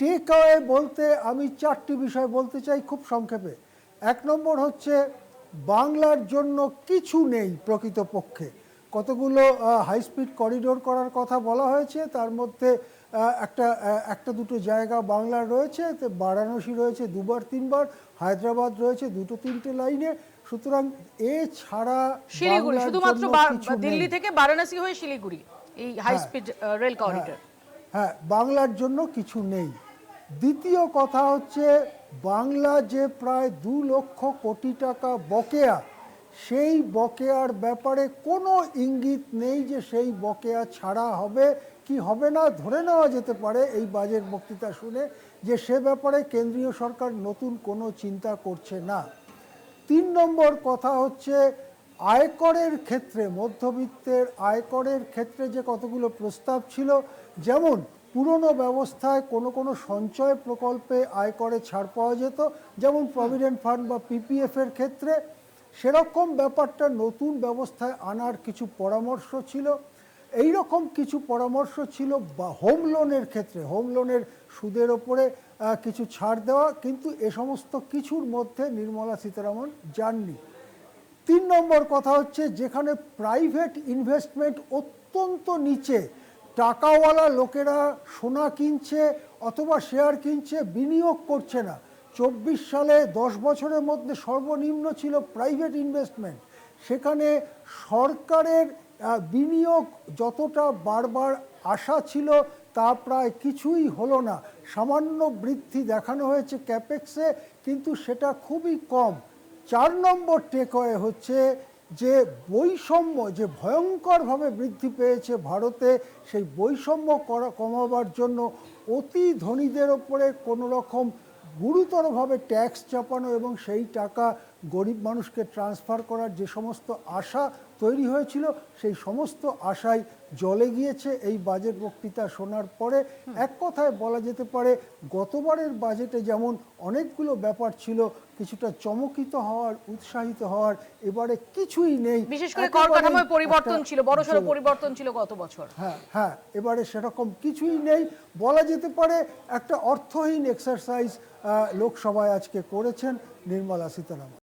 Take away বলতে আমি চারটি বিষয় বলতে চাই খুব সংক্ষেপে। এক নম্বর হচ্ছে বাংলার জন্য কিছু নেই প্রকৃতপক্ষে। কতগুলো হাই স্পিড করিডোর করার কথা বলা হয়েছে, তার মধ্যে একটা দুটো জায়গা বাংলার রয়েছে, বারাণসী রয়েছে দুবার তিনবার, হায়দ্রাবাদ রয়েছে দুটো তিনটে লাইনে। সুতরাং এছাড়া শিলিগুড়ি, বাংলার শুধুমাত্র জন্য কিছু দিল্লি নেই। থেকে বারাণসী হয়ে শিলিগুড়ি এই হাই স্পিড রেল করিডোর। হ্যাঁ, বাংলার জন্য কিছু নেই। দ্বিতীয় কথা হচ্ছে বাংলা যে প্রায় 2 লক্ষ কোটি টাকা বকেয়া, সেই বকেয়ার ব্যাপারে কোনো ইঙ্গিত নেই যে সেই বকেয়া ছাড়া হবে কি হবে না। ধরে নেওয়া যেতে পারে এই বাজেট বক্তৃতা শুনে যে সে ব্যাপারে কেন্দ্রীয় সরকার নতুন কোনো চিন্তা করছে না। 3 নম্বর কথা হচ্ছে আয়করের ক্ষেত্রে, মধ্যবিত্তের আয়করের ক্ষেত্রে যে কতগুলো প্রস্তাব ছিল, যেমন পুরনো ব্যবস্থায় কোনো কোনো সঞ্চয় প্রকল্পে আয়করে ছাড় পাওয়া যেত, যেমন প্রভিডেন্ট ফান্ড বা পিপিএফ এর ক্ষেত্রে, সেরকম ব্যাপারটা নতুন ব্যবস্থায় আনার কিছু পরামর্শ ছিল। এই রকম কিছু পরামর্শ ছিল বা হোম লোনের ক্ষেত্রে, হোম লোনের সুদের ওপরে কিছু ছাড় দেওয়া, কিন্তু এ সমস্ত কিছুর মধ্যে নির্মলা সীতারামন যাননি। 3 নম্বর কথা হচ্ছে যেখানে প্রাইভেট ইনভেস্টমেন্ট অত্যন্ত নিচে, টাকাওয়ালা লোকেরা সোনা কিনছে অথবা শেয়ার কিনছে, বিনিয়োগ করছে না। 24 সালে 10 বছরের মধ্যে সর্বনিম্ন ছিল প্রাইভেট ইনভেস্টমেন্ট। সেখানে সরকারের বিনিয়োগ যতটা বারবার আশা ছিল তা প্রায় কিছুই হলো না। সামান্য বৃদ্ধি দেখানো হয়েছে ক্যাপেক্সে, কিন্তু সেটা খুবই কম। 4 নম্বর টেকঅ্যাওয়ে হচ্ছে যে বৈষম্য যে ভয়ঙ্করভাবে বৃদ্ধি পেয়েছে ভারতে, সেই বৈষম্য কমাবার জন্য অতি ধনীদের ওপরে কোনো রকম গুরুতরভাবে ট্যাক্স চাপানো এবং সেই টাকা গরিব মানুষকে ট্রান্সফার করার যে সমস্ত আশা তৈরি হয়েছিল, সেই সমস্ত আশাই জলে গিয়েছে এই বাজেট বক্তৃতা শোনার পরে। এক কথায় বলা যেতে পারে গতবারের বাজেটে যেমন অনেকগুলো ব্যাপার ছিল কিছুটা চমকিত হওয়ার, উৎসাহিত হওয়ার, এবারে কিছুই নেই। বিশেষ করে কর কাঠামোয় পরিবর্তন ছিল, বড়সড় পরিবর্তন ছিল গত বছর। হ্যাঁ, এবারে সেরকম কিছুই নেই। বলা যেতে পারে একটা অর্থহীন এক্সারসাইজ লোকসভায় আজকে করেছেন নির্মলা সীতারামন।